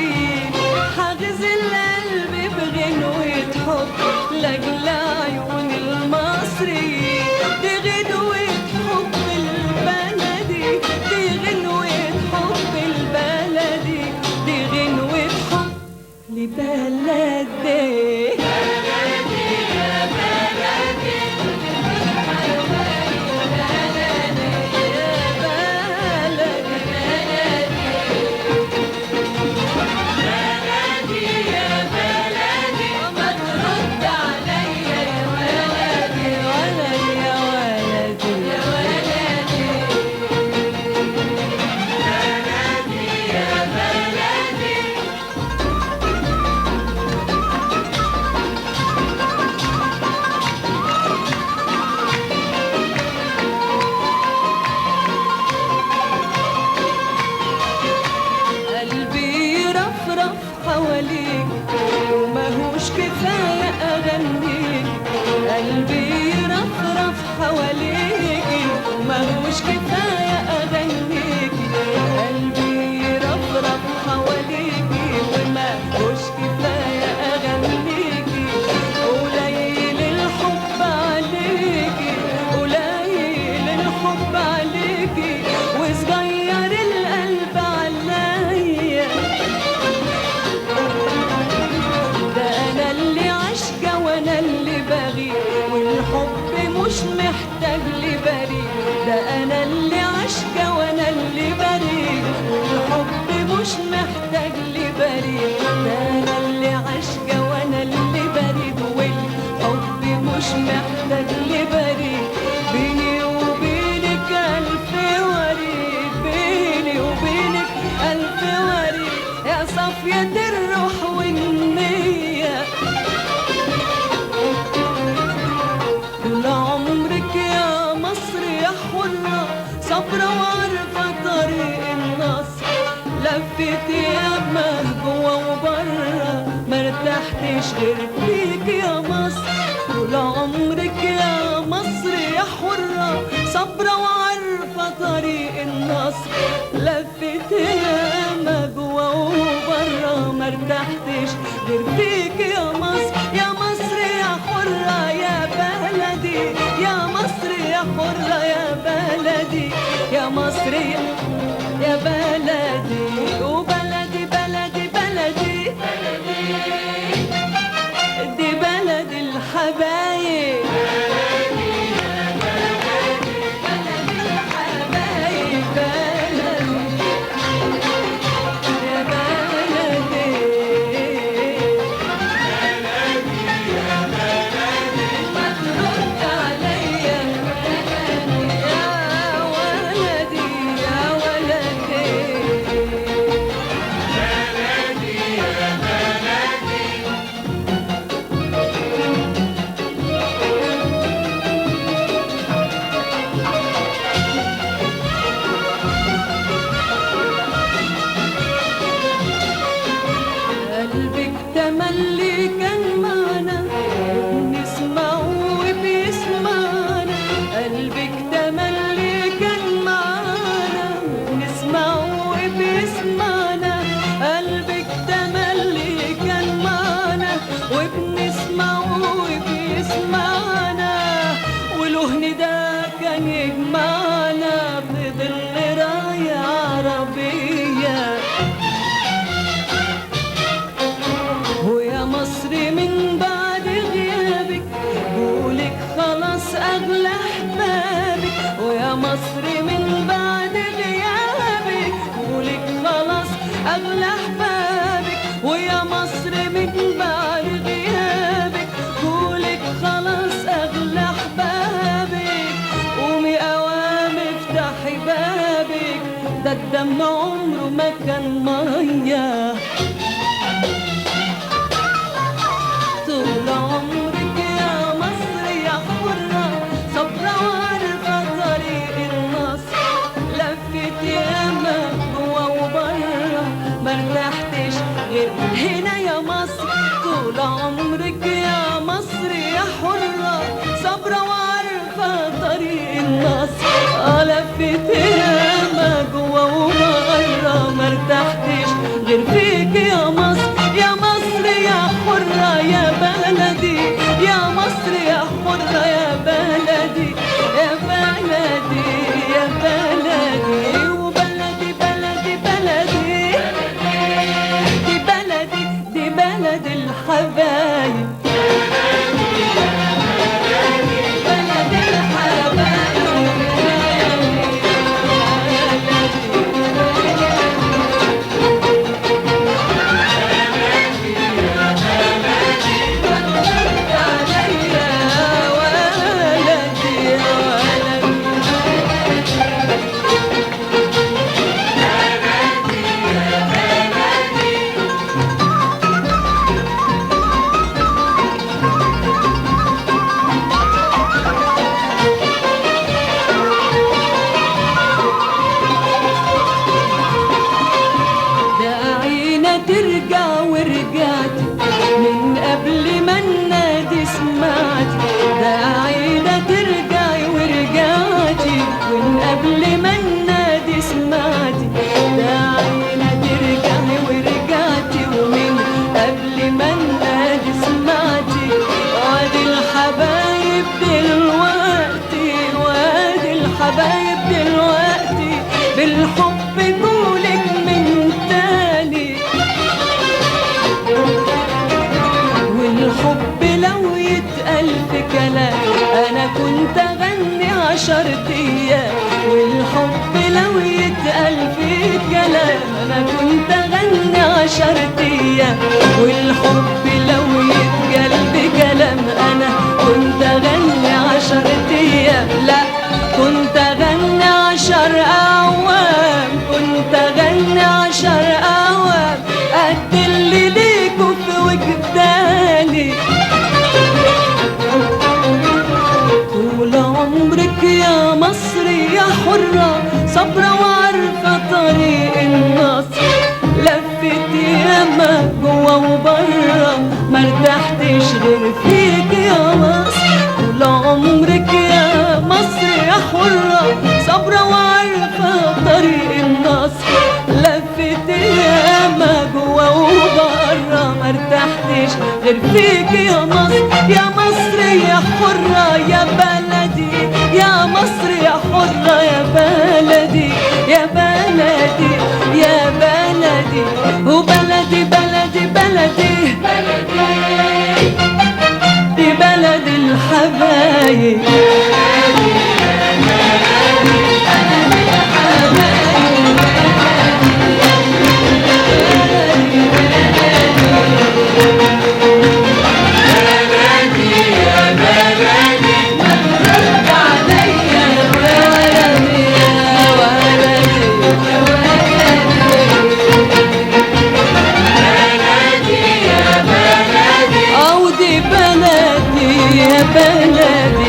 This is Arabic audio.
المصريين، حاجز القلب بغنوة حب لاجل عيون المصريين. دي غنوة حب البلدي، دي غنوة حب البلدي، دي غنوة حب لبلدي. حواليك وماهوش كفاية أغنيك، قلبي يرفرف حواليك وماهوش كفاية أغنيك، قلبي يرفرف حواليك وماهوش كفاية أغنيك. قليل الحب عليك، قليل الحب عليك، وصغير القلب عليا. والحب مش محتاج لبريء، ده أنا اللي عاشقة وأنا اللي بريء. والحب مش محتاج لبريء، ده أنا اللي عاشقة وأنا اللي بريء. والحب مش محتاج لبريء، بيني وبينك ألف وريد، بيني وبينك ألف وريد يا صفية الروح والنية. طول عمرك يا مصر يا حرة، صبرة وعارفة طريق النصر، لفت ياما جوا وبرا مرتحتش غير فيك يا مصر. طول عمرك يا مصر يا حرة، صبرة وعارفة طريق النصر، لفت ياما جوا وبرا مرتحتش غير فيك يا مصر. يا مصر يا حرة يا بلدي، يا مصر يا حرة يا بلدي، يا مصر يا بلدي. وبلدي بلدي بلدي دي بلد الحبايب، تملي كان معنا وبنسمعه وبيسمعنا، قلبك تملي كان معنا وبنسمعه وبيسمعنا، قلبك تملي كان معنا وبنسمعه وبيسمعنا، وله ندى كان يجمعنا في ظل راية عربية. ويا مصر من بعد غيابك قولك خلاص أغلى أحبابك، ويا مصر من بعد غيابك قولك خلاص أغلى أحبابك، ويا مصر من بعد غيابك قولك خلاص أغلى أحبابك. قومي قوام افتحي بابك، ده الدم عمره ما كان مية. طول عمرك يا مصر يا حرة، صبرة وعارفة طريق النصر، لفت ياما جوا وبرا مرتحتش غير هنا يا مصر. طول عمرك يا مصر يا حرة، صبرة وعارفة طريق النصر، لفت ياما جوا وبرا مرتحتش غير فيك يا ترجع ورجعتي من قبل ما النادي سمعتي، داعينا ترجعي ورجعتي من قبل ما النادي سمعتي، داعينا ترجعي ورجعتي ومن قبل ما النادي سمعتي. وادي الحبايب دلوقتي، وادي الحبايب دلوقتي بالحب قولك من تاني. والحب لو يتقال في كلام انا كنت اغني 10 ايام، والحب لو يتقال في كلام انا كنت اغني 10 ايام، والحب لو يتقال بكلام انا كنت اغني 10 ايام. لا كنت اغني 10 اعوام، كنت اغني 10 اعوام قد اللي ليكوا في وجداني. طول عمرك يا مصر يا حرة صابرة وعارفة طريق النصر، لفت ياما جوا وبرا ما ارتحتش غير فيك يا مصر. طول عمرك يا مصر يا حرة صابرة وعارفة طريق النصر، لفت ياما جوا وبرا ما ارتحتش غير فيك يا مصر. يا مصر يا حرة يا بلدي، يا مصر يا حرة يا بلدي، يا بلدي يا بلدي وبلدي بلدي بلدي دي بلد الحبايب. بلدي